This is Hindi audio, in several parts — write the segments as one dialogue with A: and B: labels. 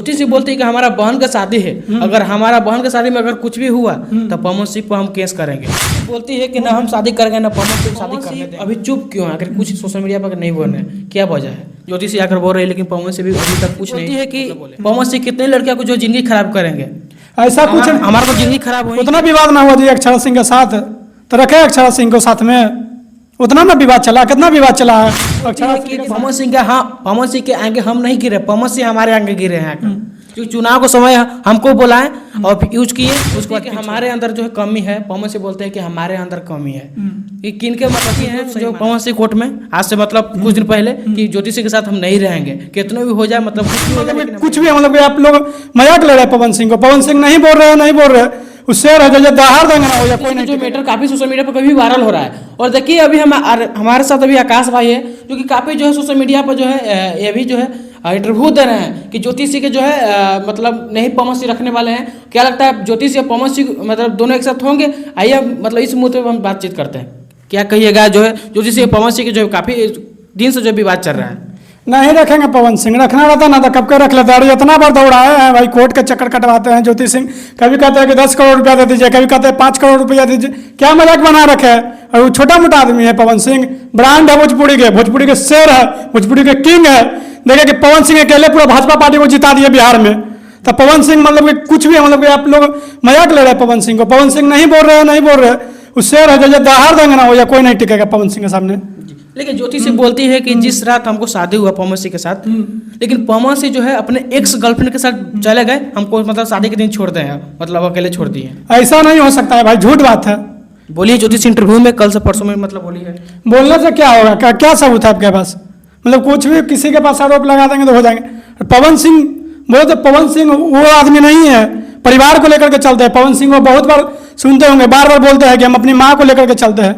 A: ज्योतिषी बोलती है कि हमारा बहन का शादी है, अगर हमारा बहन का शादी में अगर कुछ भी हुआ तो पवन सिंह पर हम केस करेंगे। बोलती है कि ना हम शादी करेंगे ना पवन सिंह शादी करने देंगे। अभी चुप क्यों है? अगर कुछ सोशल मीडिया पर नहीं बोल रहे हैं, क्या वजह है? ज्योतिषी आकर बोल रही है लेकिन पवन सिंह भी अभी तक कुछ नहीं है कि पवन सिंह कितने लड़कियों को जो जिंदगी खराब करेंगे।
B: ऐसा कुछ
A: हमारा तो जिंदगी खराब हुई।
B: उतना विवाद ना हुआ जी अक्षरा सिंह के साथ, तो रखे अक्षरा सिंह को साथ में, उतना ना विवाद चला। कितना विवाद चला है अक्षरा सिंह के
A: पवन सिंह का। हाँ, पवन सिंह के आगे हम नहीं गिरे, पवन सिंह हमारे आगे गिरे हैं। क्योंकि चुनाव को समय हमको बुलाएं और यूज किए, उसके बाद हमारे अंदर जो है कमी है। पवन सिंह बोलते हैं कि हमारे अंदर कमी है। कि किन के मतलब है जो पवन सिंह कोर्ट में आज से मतलब कुछ दिन पहले कि ज्योतिषी के साथ हम नहीं रहेंगे, कितना भी हो जाए, मतलब
B: कुछ भी मतलब आप लोग मजाक ले रहे हैं पवन सिंह को। पवन सिंह नहीं बोल रहे हैं, नहीं बोल रहे उससे दहाड़ देंगे ना हो जाए कोई नहीं।
A: जो मैटर काफी सोशल मीडिया पर कभी वायरल हो रहा है। और देखिए अभी हमारे साथ अभी आकाश भाई है जो कि काफी जो है सोशल मीडिया पर जो है ये भी जो है इंटरव्यू दे रहे हैं कि ज्योतिषी के जो है मतलब नहीं पवन सिंह रखने वाले हैं। क्या लगता है ज्योतिषी और पवन सिंह मतलब दोनों एक साथ होंगे? आइए मतलब इस मुद्दे पर हम बातचीत करते हैं। क्या कहिएगा जो है ज्योतिषी और पवन सिंह के जो काफी दिन से जो विवाद चल रहा है?
B: नहीं रखेंगे पवन सिंह, रखना रहता ना तो कब के रख लेता है। इतना बार दौड़ाए हैं भाई, कोर्ट के चक्कर कटवाते हैं ज्योति सिंह। कभी कहते हैं कि 10 करोड़ रुपया दे दीजिए, कभी कहते हैं 5 करोड़ रुपया दीजिए। क्या मजाक बना रखे है? और वो छोटा मोटा आदमी है पवन सिंह, ब्रांड है भोजपुरी के शेर है, भोजपुरी के किंग है। देखिए कि पवन सिंह अकेले पूरा भाजपा पार्टी को जिता दिए बिहार में। तो पवन सिंह मतलब कि कुछ भी मतलब कि आप लोग मजाक ले रहे हैं पवन सिंह को। पवन सिंह नहीं बोल रहे हैं, नहीं बोल रहे वो शेर है, जो दहाड़ देंगे ना हो या कोई नहीं टिकेगा पवन सिंह के सामने।
A: लेकिन ज्योतिषी बोलती है कि जिस रात हमको शादी हुआ पवन सिंह के साथ, लेकिन पवन सिंह जो है अपने एक्स गर्लफ्रेंड के साथ चले गए, हमको मतलब शादी के दिन छोड़ दें, मतलब अकेले छोड़ दिए।
B: ऐसा नहीं हो सकता है भाई, झूठ बात है।
A: बोलिए ज्योतिषी इंटरव्यू में कल से परसों में मतलब बोली है।
B: बोलने से क्या होगा? क्या सबूत है आपके पास? मतलब कुछ भी किसी के पास आरोप लगा देंगे तो हो जाएंगे। पवन सिंह बोले तो पवन सिंह वो आदमी नहीं है, परिवार को लेकर के चलते हैं। पवन सिंह को बहुत बार सुनते होंगे, बार बार बोलते हैं कि हम अपनी माँ को लेकर के चलते हैं।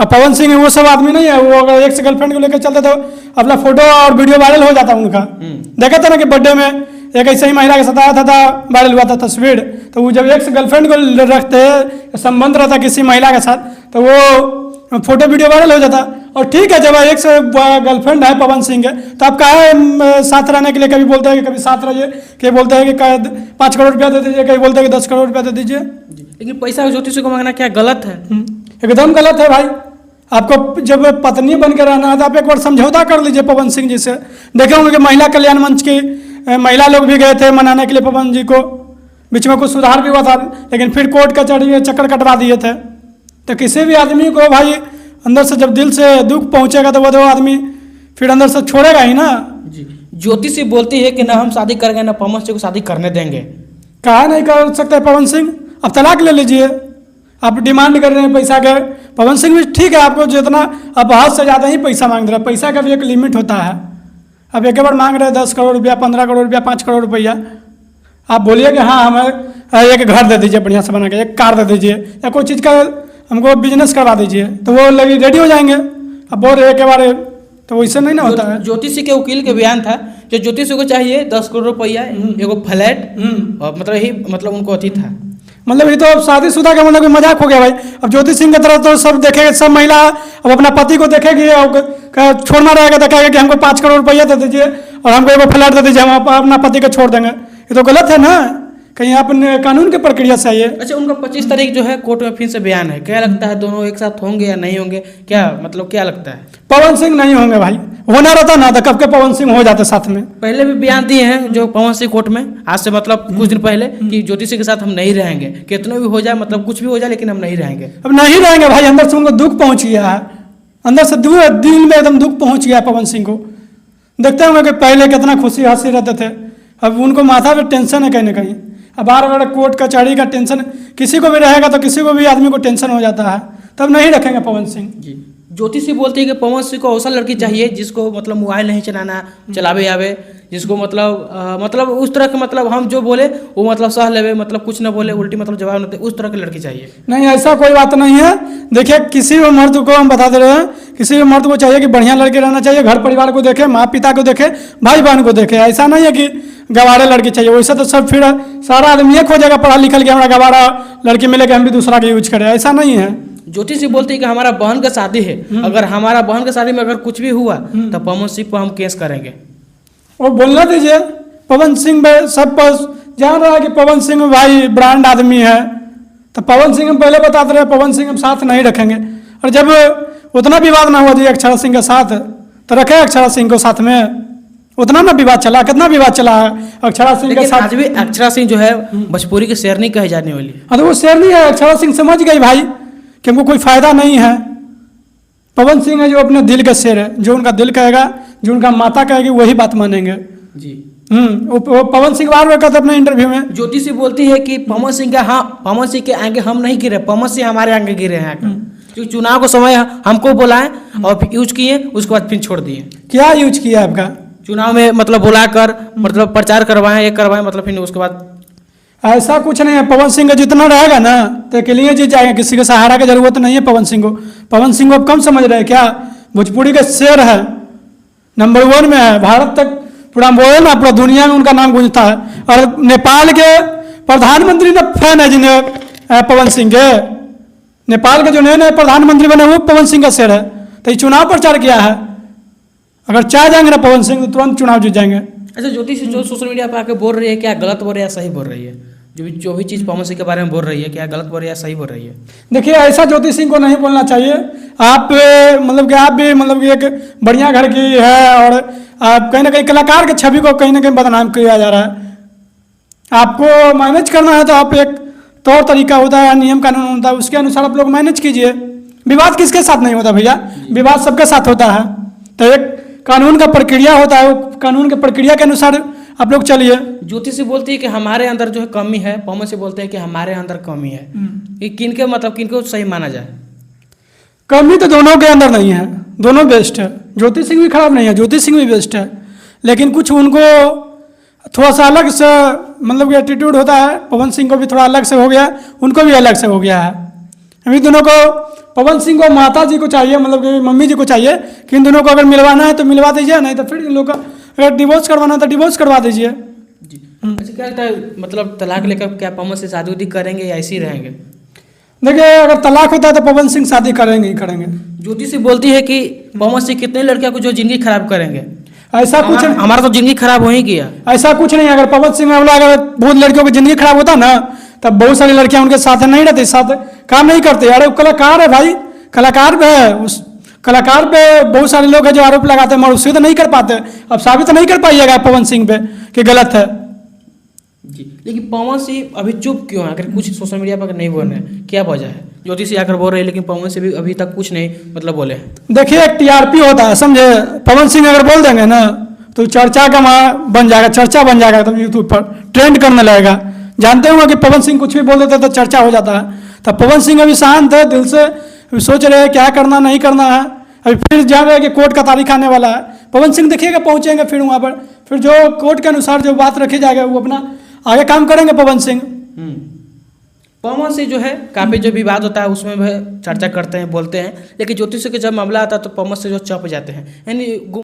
B: अब पवन सिंह वो सब आदमी नहीं है। वो अगर एक्स गर्लफ्रेंड को लेकर चलते तो अपना फोटो और वीडियो वायरल हो जाता उनका। देखा था ना कि बर्थडे में एक ऐसे ही महिला के साथ आया था वायरल हुआ था तस्वीर। तो वो जब एक्स गर्लफ्रेंड को रखते हैं, संबंध रहता किसी महिला के साथ, तो वो फोटो वीडियो वायरल हो जाता। और ठीक है जब एक्स गर्लफ्रेंड है पवन सिंह है तो आप कहा साथ रहने के लिए कभी बोलते हैं कि कभी साथ रहिए, कभी बोलते हैं कि 5 करोड़ रुपया दे दीजिए, कभी बोलते हैं कि 10 करोड़ रुपया दे दीजिए।
A: लेकिन पैसा ज्योतिषी को मांगना क्या गलत है?
B: एकदम गलत है भाई। आपको जब पत्नी बन के रहना है तो आप एक बार समझौता कर लीजिए पवन सिंह जी से। देखे होंगे कि महिला कल्याण मंच की महिला लोग भी गए थे मनाने के लिए पवन जी को, बीच में कुछ सुधार भी हुआ था, लेकिन फिर कोर्ट कचहरी चक्कर कटवा दिए थे। तो किसी भी आदमी को भाई अंदर से जब दिल से दुख पहुंचेगा तो वो आदमी फिर अंदर से छोड़ेगा ही ना।
A: जी ज्योतिषी बोलती है कि ना हम शादी करेंगे ना पवन सिंह को शादी करने देंगे।
B: कहा नहीं कर सकते पवन सिंह? अब तलाक ले लीजिए। आप डिमांड कर रहे हैं पैसा के। पवन सिंह भी ठीक है, आपको जितना आप हद से ज़्यादा ही पैसा मांग रहे हैं। पैसा का भी एक लिमिट होता है। अब एक बार मांग रहे हैं 10 करोड़ रुपया, 15 करोड़ रुपया, 5 करोड़ रुपया। आप बोलिए कि हाँ हमें एक घर दे दीजिए बढ़िया से बना के, एक कार दे दीजिए, या कोई चीज़ का हमको बिजनेस करवा दीजिए, तो वो लगी रेडी हो जाएंगे। अब बोल रहे के बारे तो वैसे नहीं ना होता है।
A: ज्योतिषी के वकील के बयान था जो ज्योतिषी को चाहिए 10 करोड़ रुपया, एगो फ्लैट, और मतलब यही मतलब उनको अति था।
B: मतलब ये तो अब शादीशुदा का मतलब मजाक हो गया भाई। अब ज्योति सिंह की तरफ तो सब देखेंगे, सब महिला अब अपना पति को देखेगी और छोड़ना रहेगा तो कहेगा कि हमको 5 करोड़ रुपया दे दीजिए और हमको एगो फ्लैट दे दीजिए, हम अपना पति को छोड़ देंगे। ये तो गलत है ना, कहीं आप कानून के प्रक्रिया से आइए।
A: अच्छा, उनका 25 तारीख जो है कोर्ट में फिर से बयान है। क्या लगता है दोनों एक साथ होंगे या नहीं होंगे? क्या मतलब क्या लगता है?
B: पवन सिंह नहीं होंगे भाई, होना रहता ना तो कब के पवन सिंह हो जाते साथ में।
A: पहले भी बयान दिए हैं जो पवन सिंह कोर्ट में आज से मतलब कुछ दिन पहले कि ज्योतिषी के साथ हम नहीं रहेंगे, कितना भी हो जाए, मतलब कुछ भी हो जाए, लेकिन हम नहीं रहेंगे।
B: अब नहीं रहेंगे भाई, अंदर से उनको दुख पहुंच गया है, अंदर से दिल में एकदम दुख पहुंच गया पवन सिंह को। देखते होंगे कि पहले कितना खुशी हंसी रहते थे, अब उनको माथा पे टेंशन है कहीं ना कहीं। अब बार बार कोर्ट कचहरी का टेंशन किसी को भी रहेगा तो किसी को भी आदमी को टेंशन हो जाता है, तब नहीं रखेंगे पवन सिंह
A: जी। ज्योतिषी बोलती है कि पवन सिंह को ऐसा लड़की चाहिए जिसको मतलब मोबाइल नहीं चलाना चलावे आवे, जिसको मतलब उस तरह के मतलब हम जो बोले वो मतलब सह लेवे, मतलब कुछ ना बोले उल्टी मतलब जवाब न दे, उस तरह की लड़की चाहिए।
B: नहीं ऐसा कोई बात नहीं है। देखिए किसी भी मर्द को हम बता दे रहे हैं, किसी भी मर्द को चाहिए कि बढ़िया लड़के रहना चाहिए, घर परिवार को देखे, माँ पिता को देखे, भाई बहन को देखे। ऐसा नहीं है कि गवारे लड़की चाहिए, वैसे तो सब फिर सारा आदमी ये खोजेगा पढ़ा लिखल के हमारा गवारा लड़की मिलेगा हम भी दूसरा के यूज करें, ऐसा नहीं है।
A: ज्योतिषी बोलती है कि हमारा बहन का शादी है, अगर हमारा बहन का शादी में अगर कुछ भी हुआ तो पवन सिंह पर हम केस करेंगे।
B: वो बोलना दीजिए, पवन सिंह भाई सब पर जान रहा है कि पवन सिंह भाई ब्रांड आदमी है, तो पवन सिंह हम पहले बताते रहे पवन सिंह हम साथ नहीं रखेंगे। और जब उतना विवाद ना हुआ जी अक्षरा सिंह के साथ, तो रखे अक्षरा सिंह को साथ में, उतना ना विवाद चला, कितना विवाद चला है अक्षरा सिंह के
A: लेकिन
B: साथ।
A: आज भी अक्षरा सिंह जो है भोजपुरी की शेरनी कही जाने वाली है।
B: हाँ तो वो शेर नहीं है, अक्षरा सिंह समझ गई भाई कि हमको कोई फायदा नहीं है। पवन सिंह है जो अपने दिल का शेर है, जो उनका दिल कहेगा, जो उनका माता कहेगी वही बात मानेंगे।
A: जी
B: वो पवन सिंह बार बार कहते अपने इंटरव्यू में,
A: ज्योति सिंह बोलती है कि पवन सिंह का, हाँ पवन सिंह के आगे हम नहीं गिरे, पवन सिंह हमारे आगे गिरे हैं आकर, क्योंकि चुनाव को समय हमको बुलाए और फिर यूज किए, उसके बाद फिर छोड़ दिए।
B: क्या यूज किया आपका
A: चुनाव में मतलब बुलाकर मतलब प्रचार करवाएं, एक करवाएं, मतलब फिर उसके बाद
B: ऐसा कुछ नहीं है। पवन सिंह का जितना रहेगा ना तो अकेले जीत जाएगा, किसी के सहारा की जरूरत नहीं है पवन सिंह को। पवन सिंह को आप कम समझ रहे हैं क्या? भोजपुरी का शेर है, नंबर 1 में है, भारत तक पूरा बोले ना, पूरा दुनिया में उनका नाम गूंजता है। और नेपाल के प्रधानमंत्री ने फैन है जिन्हें पवन सिंह के, नेपाल के जो नए नए प्रधानमंत्री बने वो पवन सिंह का शेर है। तो ये चुनाव प्रचार किया है, अगर चाह जाएंगे ना पवन सिंह तो तुरंत चुनाव जीत जाएंगे।
A: अच्छा ज्योति सिंह जो सोशल मीडिया पर आके बोल रही है, क्या गलत बोल रही है या सही बोल रही है? जो भी चीज़ पवन सिंह के बारे में बोल रही है, क्या गलत बोल रही है या सही बोल रही है?
B: देखिए ऐसा ज्योति सिंह को नहीं बोलना चाहिए। आप मतलब कि आप भी मतलब कि एक बढ़िया घर की है और आप कहीं ना कहीं कलाकार की छवि को कहीं ना कहीं बदनाम किया जा रहा है। आपको मैनेज करना है तो आप एक तौर तरीका होता है, नियम कानून होता है, उसके अनुसार आप लोग मैनेज कीजिए। विवाद किसके साथ नहीं होता भैया, विवाद सबके साथ होता है। तो एक कानून का प्रक्रिया होता है, वो कानून के प्रक्रिया के अनुसार आप लोग चलिए।
A: ज्योति से बोलती है कि हमारे अंदर जो है कमी है, पवन से बोलते हैं कि हमारे अंदर कमी है। ये किनके मतलब किनको सही माना जाए?
B: कमी तो दोनों के अंदर नहीं है, दोनों बेस्ट है। ज्योति सिंह भी खराब नहीं है, ज्योति सिंह भी बेस्ट है, लेकिन कुछ उनको थोड़ा सा अलग से मतलब कि एटीट्यूड होता है। पवन सिंह को भी थोड़ा अलग से हो गया, उनको भी अलग से हो गया है। अभी दोनों को, पवन सिंह को माता जी को चाहिए, मतलब कि मम्मी जी को चाहिए कि इन दोनों को अगर मिलवाना है तो मिलवा दीजिए, नहीं तो फिर इन लोग का अगर डिवोर्स करवाना है तो डिवोर्स करवा दीजिए।
A: जी अच्छा क्या लगता है मतलब तलाक लेकर क्या पवन से शादी उदी करेंगे या ऐसे ही रहेंगे?
B: देखिए अगर तलाक होता है तो पवन सिंह शादी करेंगे ही करेंगे।
A: ज्योति से बोलती है कि पवन सिंह कितने लड़कियों को जो जिंदगी खराब करेंगे।
B: ऐसा कुछ
A: हमारा तो जिंदगी खराब हो ही गया।
B: ऐसा कुछ नहीं है। अगर पवन सिंह वाला अगर बहुत लड़कियों की जिंदगी खराब होता ना, तब बहुत सारी लड़कियां उनके साथ नहीं रहती, साथ काम नहीं करते। अरे वो कलाकार है भाई, कलाकार पे है, उस कलाकार पे बहुत सारे लोग हैं जो आरोप लगाते हैं मगर उससे तो नहीं कर पाते। अब साबित नहीं कर पाइएगा पवन सिंह पे कि गलत है।
A: जी लेकिन पवन सिंह अभी चुप क्यों है? अगर कुछ सोशल मीडिया पर नहीं बोल रहे हैं, क्या वजह है? ज्योति सिंह आकर बोल रहे हैं लेकिन पवन सिंह भी अभी तक कुछ नहीं मतलब बोले हैं।
B: देखिए एक टीआरपी होता है, समझे? पवन सिंह अगर बोल देंगे ना तो चर्चा का बन जाएगा, चर्चा बन जाएगा, तब यूट्यूब पर ट्रेंड करने लगेगा। जानते होंगे कि पवन सिंह कुछ भी बोल देते तो चर्चा हो जाता है। तब पवन सिंह अभी शांत है, दिल से अभी सोच रहे हैं क्या करना नहीं करना है। अभी फिर जान रहे हैं कि कोर्ट का तारीख आने वाला है। पवन सिंह देखिएगा पहुंचेंगे फिर वहाँ पर, फिर जो कोर्ट के अनुसार जो बात रखी जाएगा वो अपना आगे काम करेंगे पवन सिंह।
A: पवन से जो है काफी जो विवाद होता है उसमें भी चर्चा करते हैं, बोलते हैं, लेकिन ज्योतिष के जब मामला आता है तो पवन से जो चप जाते हैं, यानी